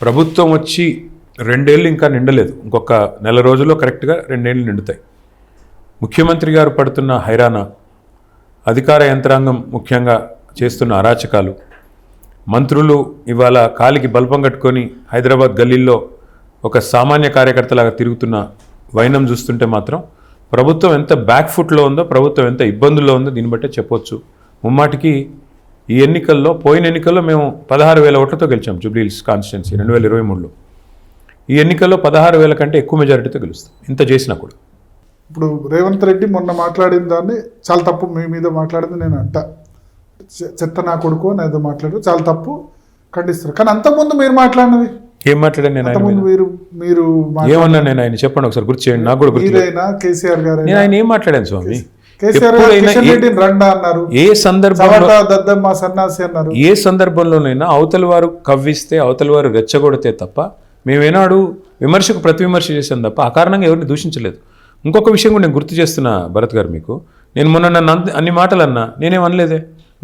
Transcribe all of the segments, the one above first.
ప్రభుత్వం వచ్చి 2 ఏళ్ళు ఇంకా నిండలేదు. ఇంకొక నెల రోజుల్లో కరెక్ట్గా 2 ఏళ్ళు నిండుతాయి. ముఖ్యమంత్రి గారు పడుతున్న హైరానా, అధికార యంత్రాంగం ముఖ్యంగా చేస్తున్న అరాచకాలు, మంత్రులు ఇవాళ కాలికి బల్పం కట్టుకొని హైదరాబాద్ గల్లీల్లో ఒక సామాన్య కార్యకర్తలాగా తిరుగుతున్న వైనం చూస్తుంటే మాత్రం ప్రభుత్వం ఎంత బ్యాక్ ఫుట్లో ఉందో, ప్రభుత్వం ఎంత ఇబ్బందుల్లో ఉందో దీన్ని బట్టే చెప్పొచ్చు. ముమ్మాటికి ఈ ఎన్నికల్లో, పోయిన ఎన్నికల్లో మేము 16,000 ఓట్లతో గెలిచాం జూబ్లీహిల్స్ కాన్స్టిట్యున్సీ 2023లో. ఈ ఎన్నికల్లో 16,000 కంటే ఎక్కువ మెజారిటీతో గెలుస్తాం ఇంత చేసినా కూడా. ఇప్పుడు రేవంత్ రెడ్డి మొన్న మాట్లాడిన దాన్ని చాలా తప్పు, మీ మీద మాట్లాడింది నేను అంట, చెత్త నా కొడుకు అని ఏదో మాట్లాడారు, చాలా తప్పు, ఖండిస్తారు. కానీ అంతకుముందు మీరు మాట్లాడినవి ఏం మాట్లాడాను నేను? మీరు ఏమన్నా నేను ఆయన చెప్పండి ఒకసారి, గుర్తు చేయండి. నాకు కూడా గుర్తు. కేసీఆర్ గారు నేను ఆయన ఏం మాట్లాడాను స్వామి? ఏ సందర్భంలోనైనా అవతల వారు కవ్విస్తే, అవతల వారు రెచ్చగొడితే తప్ప మేమేనాడు విమర్శకు ప్రతి విమర్శ చేశాను తప్ప ఆ కారణంగా ఎవరిని దూషించలేదు. ఇంకొక విషయం కూడా నేను గుర్తు చేస్తున్నా భరత్ గారు మీకు, నేను మొన్న నన్ను అన్ని మాటలు అన్నా, నేనేం అనలేదే,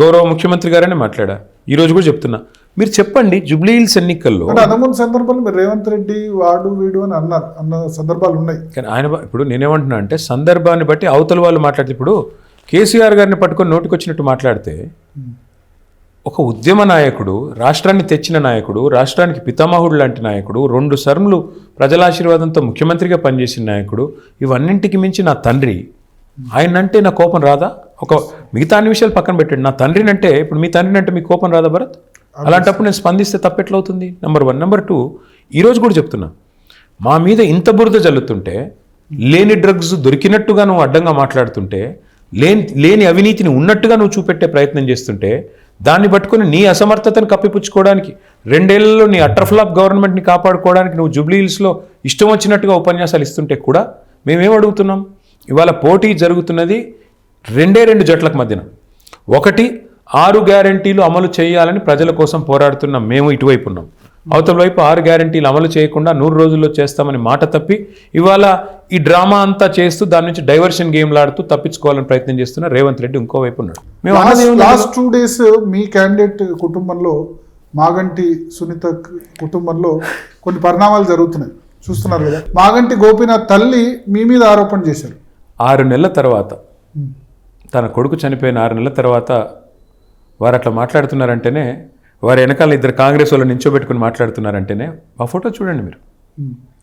గౌరవ ముఖ్యమంత్రి గారనే మాట్లాడా. ఈరోజు కూడా చెప్తున్నా, మీరు చెప్పండి జూబ్లీహిల్స్ ఎన్నికల్లో అనుకున్న సందర్భాలు మీరు రేవంత్ రెడ్డి వాడు వీడు అని అన్న సందర్భాలు ఉన్నాయి. కానీ ఆయన ఇప్పుడు నేనేమంటున్నా అంటే సందర్భాన్ని బట్టి అవతల వాళ్ళు మాట్లాడితే, ఇప్పుడు కేసీఆర్ గారిని పట్టుకొని నోటికొచ్చినట్టు మాట్లాడితే, ఒక ఉద్యమ నాయకుడు, రాష్ట్రాన్ని తెచ్చిన నాయకుడు, రాష్ట్రానికి పితామహుడు లాంటి నాయకుడు, 2 సార్లు ప్రజలాశీర్వాదంతో ముఖ్యమంత్రిగా పనిచేసిన నాయకుడు, ఇవన్నింటికి మించి నా తండ్రి, ఆయనంటే నా కోపం రాదా? ఒక మిగతా అన్ని విషయాలు పక్కన పెట్టండి, నా తండ్రినంటే, ఇప్పుడు మీ తండ్రినంటే మీకు కోపం రాదా భరత్? అలాంటప్పుడు నేను స్పందిస్తే తప్పెట్లవుతుంది? నెంబర్ 1. నెంబర్ 2, ఈరోజు కూడా చెప్తున్నా, మా మీద ఇంత బురద జల్లుతుంటే, లేని డ్రగ్స్ దొరికినట్టుగా నువ్వు అడ్డంగా మాట్లాడుతుంటే, లేని అవినీతిని ఉన్నట్టుగా నువ్వు చూపెట్టే ప్రయత్నం చేస్తుంటే, దాన్ని పట్టుకొని నీ అసమర్థతను కప్పిపుచ్చుకోవడానికి, 2 ఏళ్లలో నీ అట్రఫ్లాప్ గవర్నమెంట్ని కాపాడుకోవడానికి నువ్వు జూబ్లీహిల్స్లో ఇష్టం వచ్చినట్టుగా ఉపన్యాసాలు ఇస్తుంటే కూడా మేమేం అడుగుతున్నాం? ఇవాళ పోటీ జరుగుతున్నది 2 జట్లకు మధ్యన. ఒకటి, 6 గ్యారంటీలు అమలు చేయాలని ప్రజల కోసం పోరాడుతున్న మేము ఇటువైపు ఉన్నాం. అవతల వైపు 6 గ్యారంటీలు అమలు చేయకుండా 100 రోజుల్లో చేస్తామని మాట తప్పి ఇవాళ ఈ డ్రామా అంతా చేస్తూ దాని నుంచి డైవర్షన్ గేమ్లు ఆడుతూ తప్పించుకోవాలని ప్రయత్నం చేస్తున్న రేవంత్ రెడ్డి ఇంకోవైపు ఉన్నాడు. మేము లాస్ట్ 2 days మీ క్యాండిడేట్ కుటుంబంలో, మాగంటి సునీత కుటుంబంలో కొన్ని పరిణామాలు జరుగుతున్నాయి, చూస్తున్నారు కదా. మాగంటి గోపీనాథ్ తల్లి మీ మీద ఆరోపణ చేశారు. 6 నెలల తర్వాత, తన కొడుకు చనిపోయిన 6 నెలల తర్వాత వారు అట్లా మాట్లాడుతున్నారంటేనే, వారి వెనకాల 2 కాంగ్రెస్ వాళ్ళు నించోబెట్టుకుని మాట్లాడుతున్నారంటేనే, ఆ ఫోటో చూడండి, మీరు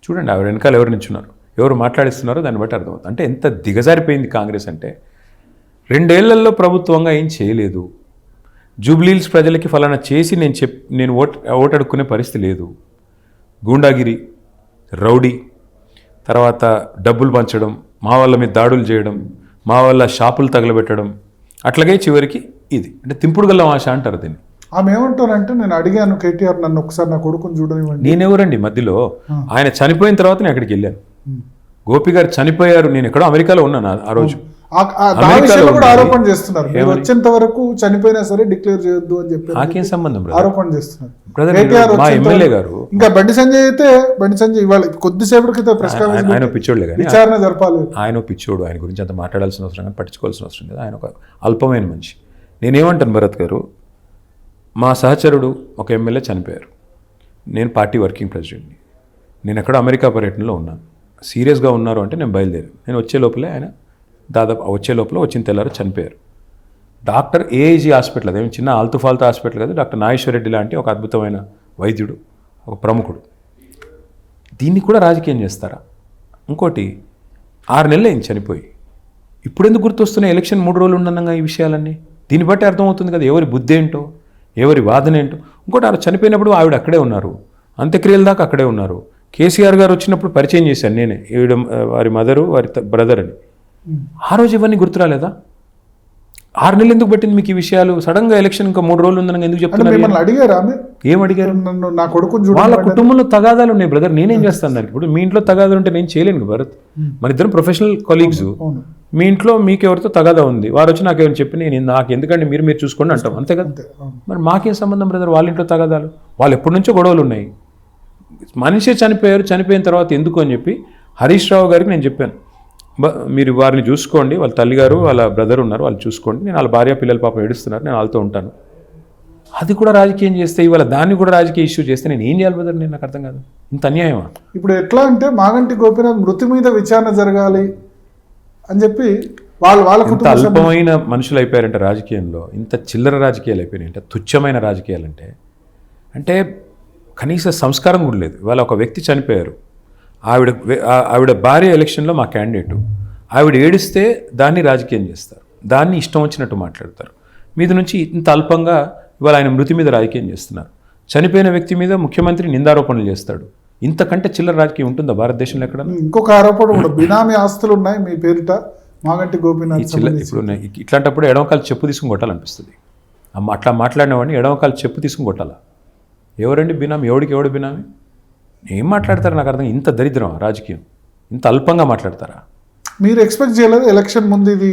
చూడండి ఆ వెనకాల ఎవరు నించున్నారు, ఎవరు మాట్లాడిస్తున్నారో దాన్ని బట్టి అర్థమవుతుంది. అంటే ఎంత దిగజారిపోయింది కాంగ్రెస్ అంటే. 2 ఏళ్లలో ప్రభుత్వంగా ఏం చేయలేదు. జూబ్లీహిల్స్ ప్రజలకి ఫలానా చేసి నేను ఓటు అడుక్కునే పరిస్థితి లేదు. గూండాగిరి, రౌడీ, తర్వాత డబ్బులు పంచడం, మా వాళ్ళ మీద దాడులు చేయడం, మా వాళ్ళ షాపులు తగలబెట్టడం, అట్లాగే చివరికి ఇది అంటే తింపుడు గల్లం ఆశ అంటారు దీన్ని. ఆమె ఏమంటారంటే, నేను అడిగాను కేటీఆర్ నన్ను ఒకసారి నా కొడుకుని చూడనివ్వండి. నేనెవరండి మధ్యలో? ఆయన చనిపోయిన తర్వాత నేను అక్కడికి వెళ్ళాను. గోపి గారు చనిపోయారు, నేను ఎక్కడో అమెరికాలో ఉన్నాను ఆ రోజు. ఆరోపణ చేస్తున్నారు, వచ్చేంత వరకు చనిపోయినా సరే డిక్లేర్ చేయొద్దు అని చెప్పి నాకేం సంబంధం? ఆరోపణ చేస్తున్నారు. మా ఎమ్మెల్యే గారు. ఇంకా బండి సంజయ్ అయితే, బండి సంజయ్ ఇవాళ కొద్దిసేపటి క్రితం ప్రెస్ కాన్ఫరెన్స్, ఆయన పిచ్చోడులే కానీ విచారణ జరపాలి. ఆయన పిచ్చోడు, ఆయన గురించి అంత మాట్లాడాల్సిన అవసరం కానీ పట్టించుకోవాల్సిన అవసరం లేదు. ఆయన ఒక అల్పమైన మనిషి. నేనేమంటాను భరత్ గారు, మా సహచరుడు ఒక ఎమ్మెల్యే చనిపోయారు, నేను పార్టీ వర్కింగ్ ప్రెసిడెంట్ని, నేను ఎక్కడో అమెరికా పర్యటనలో ఉన్నాను, సీరియస్గా ఉన్నారు అంటే నేను బయలుదేరాను. నేను వచ్చే లోపలే ఆయన దాదాపు వచ్చిన తెల్లారు చనిపోయారు. డాక్టర్ ఏఐజీ హాస్పిటల్, అదేమి చిన్న ఆల్తుఫాల్తు హాస్పిటల్ కాదు, డాక్టర్ నాగేశ్వర రెడ్డి లాంటి ఒక అద్భుతమైన వైద్యుడు, ఒక ప్రముఖుడు. దీన్ని కూడా రాజకీయం చేస్తారా? ఇంకోటి, 6 నెలలు అయింది చనిపోయి, ఇప్పుడు ఎందుకు గుర్తొస్తున్నాయి? ఎలక్షన్ 3 రోజులు ఉండగా ఈ విషయాలన్నీ. దీన్ని బట్టి అర్థమవుతుంది కదా ఎవరి బుద్ధి ఏంటో, ఎవరి వాదన ఏంటో. ఇంకోటి, ఆవిడ చనిపోయినప్పుడు ఆవిడ అక్కడే ఉన్నారు, అంత్యక్రియల దాకా అక్కడే ఉన్నారు. కేసీఆర్ గారు వచ్చినప్పుడు పరిచయం చేశాను నేనే, ఈవిడ వారి మదరు, వారి బ్రదర్ అని. ఆ రోజు ఇవన్నీ గుర్తురాలేదా? 6 నెలలు ఎందుకు పట్టింది మీకు ఈ విషయాలు? సడన్గా ఎలక్షన్ ఇంకా 3 రోజులు ఉందని ఎందుకు చెప్తున్నారు? ఏం అడిగారు? నా కొడుకు వాళ్ళ కుటుంబంలో తగాదాలు ఉన్నాయి బ్రదర్, నేనేం చేస్తాను దానికి? ఇప్పుడు మీ ఇంట్లో తగాదాలు ఉంటే నేను చేయలేను భరత్. మన ఇద్దరం ప్రొఫెషనల్ కొలీగ్స్, మీ ఇంట్లో మీకు ఎవరితో తగాదా ఉంది, వారు వచ్చి నాకు ఏమైనా చెప్పి నేను నాకు ఎందుకంటే మీరు చూసుకోండి అంటాం, అంతే కదా. మరి మాకేం సంబంధం బ్రదర్ వాళ్ళ ఇంట్లో తగాదాలు? వాళ్ళు ఎప్పటి నుంచో గొడవలు ఉన్నాయి. మనిషి చనిపోయారు, చనిపోయిన తర్వాత ఎందుకు అని చెప్పి హరీష్ రావు గారికి నేను చెప్పాను, మీరు వారిని చూసుకోండి, వాళ్ళ తల్లిగారు వాళ్ళ బ్రదర్ ఉన్నారు, వాళ్ళు చూసుకోండి, నేను వాళ్ళ భార్య పిల్లల పాపం ఏడుస్తున్నారు, నేను వాళ్ళతో ఉంటాను. అది కూడా రాజకీయం చేస్తే ఇవాళ దాన్ని కూడా రాజకీయ ఇష్యూ చేస్తే నేను ఏం చేయాలి బ్రదర్? నేను నాకు అర్థం కాదు. ఇంత అన్యాయమా? ఇప్పుడు ఎట్లా అంటే మాగంటి గోపీనాథ్ మృతి మీద విచారణ జరగాలి అని చెప్పి వాళ్ళ ఇంత అల్పమైన మనుషులు అయిపోయారంటే రాజకీయంలో, ఇంత చిల్లర రాజకీయాలు అయిపోయినాయి అంటే, తుచ్చమైన రాజకీయాలు అంటే కనీస సంస్కారం కూడా లేదు. ఇవాళ ఒక వ్యక్తి చనిపోయారు, ఆవిడ భార్య ఎలక్షన్లో మా క్యాండిడేటు, ఆవిడ ఏడిస్తే దాన్ని రాజకీయం చేస్తారు, దాన్ని ఇష్టం వచ్చినట్టు మాట్లాడతారు. మీద నుంచి ఇంత అల్పంగా ఇవాళ ఆయన మృతి మీద రాజకీయం చేస్తున్నారు. చనిపోయిన వ్యక్తి మీద ముఖ్యమంత్రి నిందారోపణలు చేస్తాడు. ఇంతకంటే చిల్లర రాజకీయం ఉంటుందా భారతదేశంలో ఎక్కడ? ఇంకొక ఆరోపణ కూడా, బినామీ ఆస్తులు ఉన్నాయి మీ పేరిట మాగంటి గోపీనాథ్. ఇప్పుడు ఇట్లాంటప్పుడు ఎడమకాలు చెప్పు తీసుకుని కొట్టాలనిపిస్తుంది. అట్లా మాట్లాడిన వాడిని ఎడమకాలు చెప్పు తీసుకుని కొట్టాలా? ఎవరండి బినామీ? ఎవడు బినామీ? ఏం మాట్లాడతారు నాకు అర్థం. ఇంత దరిద్రం రాజకీయం, ఇంత అల్పంగా మాట్లాడతారా? మీరు ఎక్స్పెక్ట్ చేయలేదు ఎలక్షన్ ముందు ఇది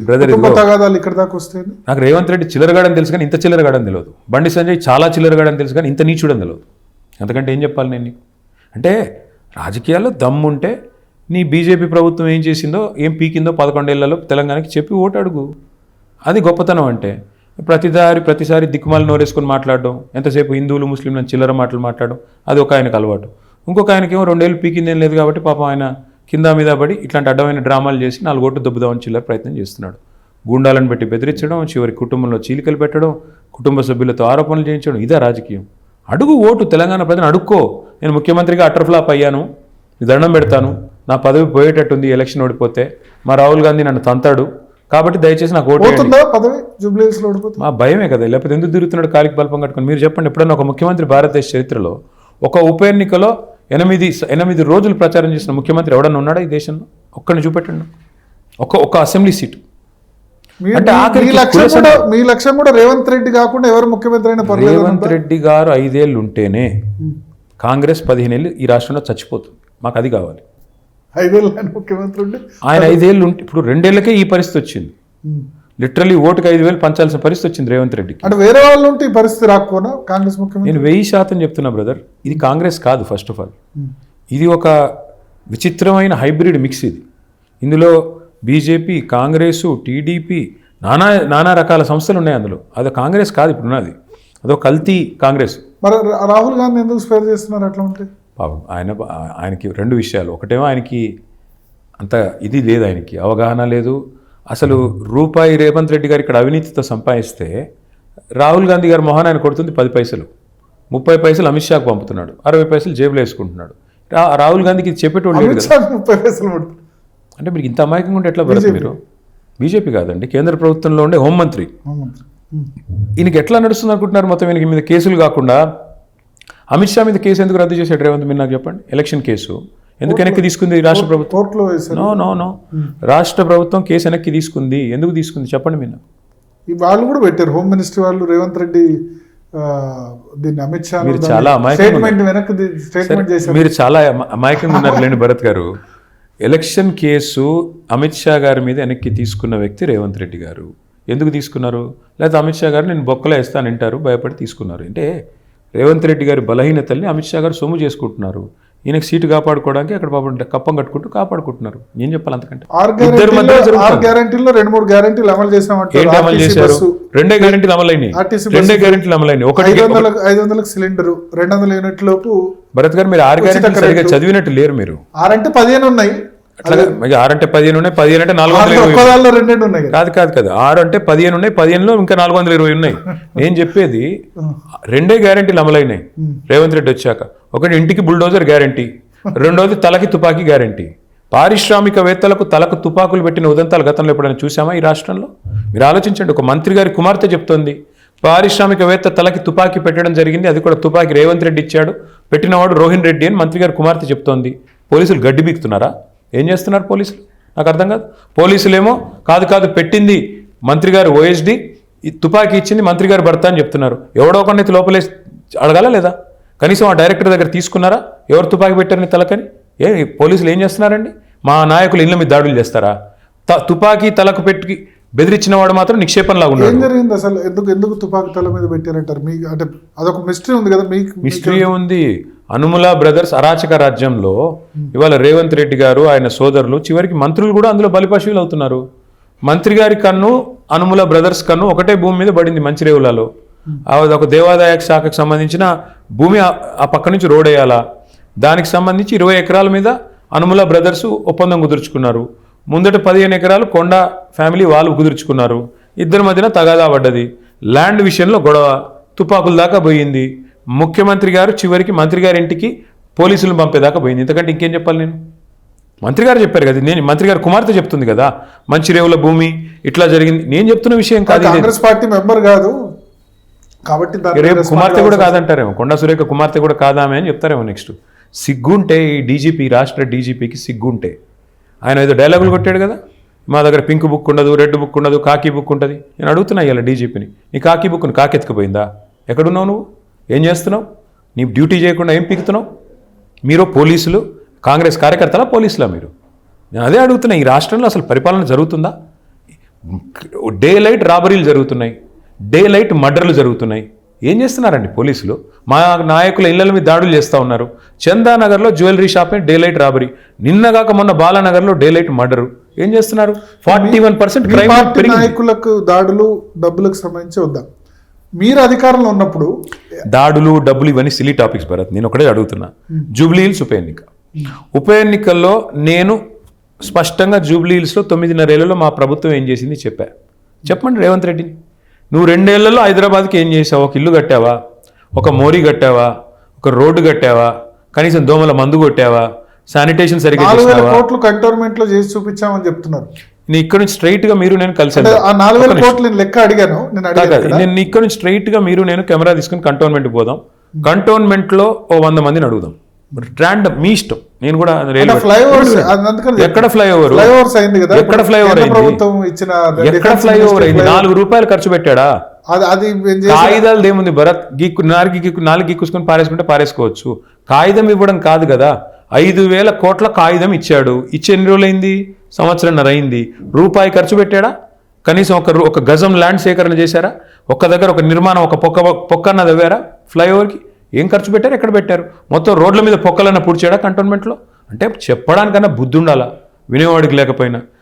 బ్రదర్ తగాదాలు ఇక్కడ దాకా వస్తాయి? నాకు రేవంత్ రెడ్డి చిల్లరగాడని తెలుసు కానీ ఇంత చిల్లరగాడని తెలియదు. బండి సంజయ్ చాలా చిల్లరగాడని తెలుసు కానీ ఇంత నీచుడని తెలియదు. అంతకంటే ఏం చెప్పాలి నేను నీకు? అంటే రాజకీయాల్లో దమ్ముంటే నీ బీజేపీ ప్రభుత్వం ఏం చేసిందో, ఏం పీకిందో 11 ఏళ్లలో తెలంగాణకి చెప్పి ఓటు అడుగు. అది గొప్పతనం. అంటే ప్రతిసారి దిక్కుమాలు నోరేసుకొని మాట్లాడడం, ఎంతసేపు హిందువులు ముస్లింలను చిల్లర మాటలు మాట్లాడడం, అది ఒక ఆయనకు అలవాటు. ఇంకొక ఆయనకేమో 2 ఏళ్ళు పీకిందేం లేదు కాబట్టి పాపం ఆయన కింద మీద పడి ఇట్లాంటి అడ్డమైన డ్రామాలు చేసి 4 ఓట్లు దొబ్బుదామని చిల్లర ప్రయత్నం చేస్తున్నాడు. గూండాలను పెట్టి బెదిరించడం, చివరి కుటుంబంలో చీలికలు పెట్టడం, కుటుంబ సభ్యులతో ఆరోపణలు చేయించడం, ఇదే రాజకీయం. అడుగు ఓటు, తెలంగాణ ప్రజలను అడుక్కో. నేను ముఖ్యమంత్రిగా అటర్ ఫ్లాప్ అయ్యాను, దండం పెడతాను, నా పదవి పోయేటట్టుంది ఎలక్షన్ ఓడిపోతే, మా రాహుల్ గాంధీ నన్ను తంతాడు, కాబట్టి దయచేసి నాకు ఓటు వేయండి. మా భయమే కదా, లేకపోతే ఎందుకు తిరుగుతున్నాడు కాలికి బల్పం కట్టుకొని? మీరు చెప్పండి, ఎప్పుడన్నా ఒక ముఖ్యమంత్రి భారతదేశ చరిత్రలో ఒక ఉప ఎన్నికలో 8 రోజులు ప్రచారం చేసిన ముఖ్యమంత్రి ఎవడన్నా ఉన్నాడా ఈ దేశంలో? ఒక్కడిని చూపెట్టండి. ఒక అసెంబ్లీ సీటు. అంటే మీ లక్ష్యం కూడా రేవంత్ రెడ్డి కాకుండా ఎవరు ముఖ్యమంత్రి అయినా పర్లేదు. రేవంత్ రెడ్డి గారు 5 ఏళ్ళు ఉంటేనే కాంగ్రెస్ 15 ఏళ్ళు ఈ రాష్ట్రంలో చచ్చిపోతుంది. మాకు అది కావాలి. 5 ఏళ్ళు ముఖ్యమంత్రి ఉంటే ఆయన 5 ఏళ్ళు ఉంటే, ఇప్పుడు 2 ఏళ్ళకే ఈ పరిస్థితి వచ్చింది. లిటరలీ ఓటుకి 5,000 పంచాల్సిన పరిస్థితి వచ్చింది రేవంత్ రెడ్డికి. అంటే వేరే వాళ్ళు ఉంటే ఈ పరిస్థితి రాకపోనా కాంగ్రెస్ ముఖ్యమంత్రి? నేను 1000% చెప్తున్నా బ్రదర్, ఇది కాంగ్రెస్ కాదు. ఫస్ట్ ఆఫ్ ఆల్ ఇది ఒక విచిత్రమైన హైబ్రిడ్ మిక్స్. ఇందులో బీజేపీ, కాంగ్రెస్, టీడీపీ, నానా రకాల సంస్థలు ఉన్నాయి అందులో. అది కాంగ్రెస్ కాదు ఇప్పుడు ఉన్నది, అదో కల్తీ కాంగ్రెస్. మరి రాహుల్ గాంధీ ఎందుకు స్పేర్ చేస్తున్నారు అట్లా ఉంటే? పాపం ఆయనకి 2 విషయాలు. ఒకటేమో ఆయనకి అంత ఇది లేదు, ఆయనకి అవగాహన లేదు. అసలు రూపాయి రేవంత్ రెడ్డి గారు ఇక్కడ అవినీతితో సంపాదిస్తే రాహుల్ గాంధీ గారు మొహన్ ఆయన కొడుతుంది 10 పైసలు, 30 పైసలు అమిత్ షాకు పంపుతున్నాడు, 60 పైసలు జేబులో వేసుకుంటున్నాడు. రాహుల్ గాంధీకి చెప్పేటోళ్ళు లేదు కదా. 30 పైసలు అంటే మీరు ఇంత అమాయకంగా ఉంటే ఎట్లా బ్రదర్? మీరు బీజేపీ కాదండి, కేంద్ర ప్రభుత్వంలో ఉండే హోంమంత్రి. ఈయనకి ఎట్లా నడుస్తుంది అనుకుంటున్నారు? మొత్తం ఈయనకి మీద కేసులు కాకుండా అమిత్ షా మీద కేసు ఎందుకు రద్దు చేశాడు రేవంత్? మీరు నాకు చెప్పండి. ఎలక్షన్ కేసు ఎందుకు వెనక్కి తీసుకుంది రాష్ట్ర ప్రభుత్వం? నో రాష్ట్ర ప్రభుత్వం కేసు వెనక్కి తీసుకుంది. ఎందుకు తీసుకుంది చెప్పండి మీరు. వాళ్ళు కూడా పెట్టారు, హోమ్ మినిస్ట్రీ వాళ్ళు, రేవంత్ రెడ్డి దీన్ని అమిత్ షా మీరు చాలా అమాయకంగా ఉన్నారు లేండి భరత్ గారు. ఎలక్షన్ కేసు అమిత్ షా గారి మీద వెనక్కి తీసుకున్న వ్యక్తి రేవంత్ రెడ్డి గారు. ఎందుకు తీసుకున్నారు? లేకపోతే అమిత్ షా గారు నేను బొక్కలో వేస్తానంటారు, భయపడి తీసుకున్నారు. అంటే రేవంత్ రెడ్డి గారి బలహీనతల్ని అమిత్ షా గారు సొమ్ము చేసుకుంటున్నారు. ఈయనకు సీటు కాపాడుకోవడానికి అక్కడ పాపం కప్పం కట్టుకుంటూ కాపాడుకుంటున్నారు. ఏం చెప్పాలి అంతకంటే? 6 గ్యారెంటీలో 2-3 గ్యారెంటీలు అమలు చేసామంటే ఏంటి అమలు చేశారు? 2 గ్యారెంటీలు అమలైనాయి. 2 గ్యారెంటీలు అమలైనాయి. 500 సిలిండర్, 200 యూనిట్ లోపు. భరత్ గారు మీరు 6 గ్యారెంటీలు సరిగా చదివినట్టు లేరు మీరు. 6 అంటే 15 ఉన్నాయి. అట్లా 6 అంటే 15 ఉన్నాయి, 15 అంటే 420 ఉన్నాయి. కాదు 6 అంటే 15 ఉన్నాయి, 15లో ఇంకా 420 ఉన్నాయి. నేను చెప్పేది 2 గ్యారెంటీలు అమలైనాయి రేవంత్ రెడ్డి వచ్చాక. ఒకటి ఇంటికి బుల్డోజర్ గ్యారెంటీ, రెండోది తలకి తుపాకీ గ్యారెంటీ. పారిశ్రామికవేత్తలకు తలకు తుపాకులు పెట్టిన ఉదంతాలు గతంలో ఎప్పుడైనా చూసామా ఈ రాష్ట్రంలో? మీరు ఆలోచించండి. ఒక మంత్రి గారి కుమార్తె చెప్తోంది పారిశ్రామికవేత్త తలకి తుపాకీ పెట్టడం జరిగింది, అది కూడా తుపాకీ రేవంత్ రెడ్డి ఇచ్చాడు, పెట్టినవాడు రోహిన్ రెడ్డి అని మంత్రి గారి కుమార్తె చెప్తోంది. పోలీసులు గడ్డి బీకుతున్నారా? ఏం చేస్తున్నారు పోలీసులు? నాకు అర్థం కాదు. పోలీసులేమో కాదు పెట్టింది మంత్రి గారు ఓఎస్డి, ఈ తుపాకీ ఇచ్చింది మంత్రి గారు భర్త అని చెప్తున్నారు. ఎవడో ఒకరినైతే లోపలే అడగాల లేదా? కనీసం ఆ డైరెక్టర్ దగ్గర తీసుకున్నారా ఎవరు తుపాకీ పెట్టారని తలకని? పోలీసులు ఏం చేస్తున్నారండి? మా నాయకులు ఇళ్ళ మీద దాడులు చేస్తారా? తుపాకీ తలకు పెట్టి బెదిరించిన వాడు మాత్రం నిక్షేపంలాగా ఉన్నాడు. ఏం జరిగింది అసలు? ఎందుకు తుపాకీ తల మీద పెట్టారంటారు? మీకు అంటే అదొక మిస్టరీ ఉంది కదా. మీకు మిస్టరీ ఉంది. అనుముల బ్రదర్స్ అరాచక రాజ్యంలో ఇవాళ రేవంత్ రెడ్డి గారు, ఆయన సోదరులు, చివరికి మంత్రులు కూడా అందులో బలిపశువులు అవుతున్నారు. మంత్రి గారి కన్ను, అనుముల బ్రదర్స్ కన్ను ఒకటే భూమి మీద పడింది మంచిరేవులలో. ఒక దేవాదాయ శాఖకు సంబంధించిన భూమి ఆ పక్క నుంచి రోడ్ వేయాలా, దానికి సంబంధించి 20 ఎకరాల మీద అనుముల బ్రదర్స్ ఒప్పందం కుదుర్చుకున్నారు. ముందట 15 ఎకరాలు కొండ ఫ్యామిలీ వాళ్ళు కుదుర్చుకున్నారు. ఇద్దరి మధ్యన తగాదా పడ్డది. ల్యాండ్ విషయంలో గొడవ తుపాకుల దాకా పోయింది. ముఖ్యమంత్రి గారు చివరికి మంత్రి గారి ఇంటికి పోలీసులను పంపేదాకా పోయింది. ఇంతకంటే ఇంకేం చెప్పాలి నేను? మంత్రి గారు చెప్పారు కదా, నేను మంత్రి గారు కుమార్తె చెప్తుంది కదా, మంచి రేవుల భూమి ఇట్లా జరిగింది. నేను చెప్తున్న విషయం కాదు, కాంగ్రెస్ పార్టీ మెంబర్ కాదు కాబట్టి రేపు కుమార్తె కూడా కాదంటారేమో, కొండా సురేఖ కుమార్తె కూడా కాదామే అని చెప్తారేమో. నెక్స్ట్ సిగ్గుంటే ఈ డీజీపీ, రాష్ట్ర డీజీపీకి సిగ్గుంటే, ఆయన ఏదో డైలాగులు కొట్టాడు కదా, మా దగ్గర పింక్ బుక్ ఉండదు, రెడ్ బుక్ ఉండదు, కాకి బుక్ ఉంటుంది. నేను అడుగుతున్నా ఇలా డీజీపీని, నీ కాకి బుక్ని కాకెత్తుకుపోయిందా? ఎక్కడున్నావు నువ్వు? ఏం చేస్తున్నావు? నీ డ్యూటీ చేయకుండా ఏం పీకుతున్నావు? మీరు పోలీసులు, కాంగ్రెస్ కార్యకర్తలా పోలీసులా మీరు? నేను అదే అడుగుతున్నా. ఈ రాష్ట్రంలో అసలు పరిపాలన జరుగుతుందా? డే లైట్ రాబరీలు జరుగుతున్నాయి, డే లైట్ మర్డర్లు జరుగుతున్నాయి. ఏం చేస్తున్నారండి పోలీసులు? మా నాయకుల ఇళ్ల మీద దాడులు చేస్తూ ఉన్నారు. చందానగర్లో jewellery shop daylight robbery, నిన్నగాక మొన్న బాలానగర్లో డే లైట్ మర్డరు. ఏం చేస్తున్నారు? 41% క్రైమ్ పెరిగింది. నాయకులకు దాడులు, డబ్బులకు సంబంధించి వద్దాం. మీరు అధికారంలో ఉన్నప్పుడు దాడులు, డబ్బులు ఇవన్నీ సిలీ టాపిక్స్ భరత్. నేను ఒకటే అడుగుతున్నా. జూబ్లీ హిల్స్ ఉప ఎన్నికల్లో నేను స్పష్టంగా జూబ్లీ హిల్స్లో 9.5 ఏళ్లలో మా ప్రభుత్వం ఏం చేసింది చెప్పండి రేవంత్ రెడ్డిని. నువ్వు 2 ఏళ్లలో హైదరాబాద్కి ఏం చేసావు? ఒక ఇల్లు కట్టావా? ఒక మోరీ కట్టావా? ఒక రోడ్డు కట్టావా? కనీసం దోమల మందు కొట్టావా? శానిటేషన్ సరిగ్గా 4,000 కోట్లు కంటోన్మెంట్ లో చేసి చూపించామని చెప్తున్నారు. నేను ఇక్కడ నుంచి స్ట్రైట్ గా మీరు నేను కలిసి 4,000 కోట్లు నేను లెక్క అడిగాను. నేను ఇక్కడ నుంచి స్ట్రైట్ గా మీరు నేను కెమెరా తీసుకుని కంటోన్మెంట్ పోదాం. కంటోన్మెంట్ లో ఓ 100 మందిని అడుగుదాం. ర్యాండమ్, మీ ఇష్టం. నేను కూడా ఫ్లైఓవర్స్ ఎక్కడ ఫ్లైఓవర్ అయింది కదా, ఎక్కడ ఫ్లైఓవర్ ప్రభుత్వం ఇచ్చిన ఎక్కడ ఫ్లైఓవర్ అయింది? 4 రూపాయలు ఖర్చు పెట్టాడా? అది కాగితాలు ఏముంది భరత్? నాలుగు గీక్కుసుకొని పారేసుకుంటే పారేసుకోవచ్చు. కాగితం ఇవ్వడం కాదు కదా. 5,000 కోట్ల కాగితం ఇచ్చాడు. ఇచ్చి ఎన్ని రోజులు అయింది? 1.5 సంవత్సరం అయింది. రూపాయి ఖర్చు పెట్టాడా? కనీసం ఒక గజం ల్యాండ్ సేకరణ చేశారా? ఒక్క దగ్గర ఒక నిర్మాణం, ఒక పొక్కన్న తవ్వారా ఫ్లైఓవర్కి? ఏం ఖర్చు పెట్టారు? ఎక్కడ పెట్టారు? మొత్తం రోడ్ల మీద పొక్కలన్న పూడ్చాడా కంటోన్మెంట్లో? అంటే చెప్పడానికన్నా బుద్ధి ఉండాలా, వినేవాడికి లేకపోయినా.